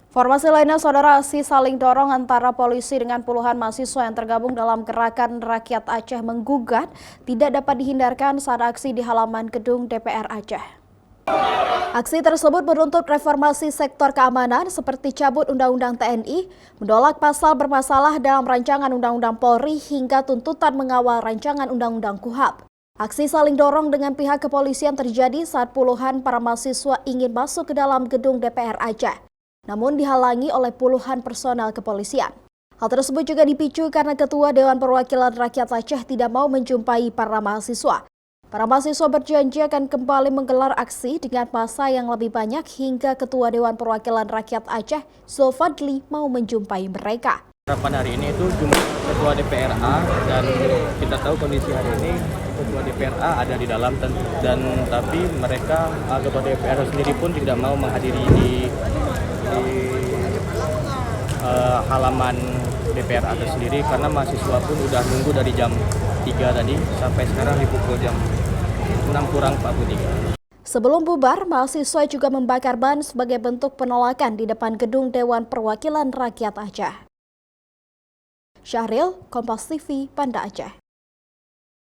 Informasi lainnya, saudara, aksi saling dorong antara polisi dengan puluhan mahasiswa yang tergabung dalam Gerakan Rakyat Aceh menggugat tidak dapat dihindarkan saat aksi di halaman gedung DPR Aceh. Aksi tersebut menuntut reformasi sektor keamanan seperti cabut Undang-Undang TNI, menolak pasal bermasalah dalam rancangan Undang-Undang Polri hingga tuntutan mengawal rancangan Undang-Undang KUHP. Aksi saling dorong dengan pihak kepolisian terjadi saat puluhan para mahasiswa ingin masuk ke dalam gedung DPR Aceh, namun dihalangi oleh puluhan personel kepolisian. Hal tersebut juga dipicu karena Ketua Dewan Perwakilan Rakyat Aceh tidak mau menjumpai para mahasiswa. Para mahasiswa berjanji akan kembali menggelar aksi dengan massa yang lebih banyak hingga Ketua Dewan Perwakilan Rakyat Aceh, Zulfadli, mau menjumpai mereka. Harapan hari ini itu jumlah Ketua DPRA, dan kita tahu kondisi hari ini Ketua DPRA ada di dalam dan tapi mereka Ketua DPRA sendiri pun tidak mau menghadiri di halaman DPRA itu sendiri karena mahasiswa pun udah nunggu dari jam 3 tadi sampai sekarang di pukul jam 6:43. Sebelum bubar, mahasiswa juga membakar ban sebagai bentuk penolakan di depan gedung Dewan Perwakilan Rakyat Aceh. Syahril, Kompas TV, Banda Aceh.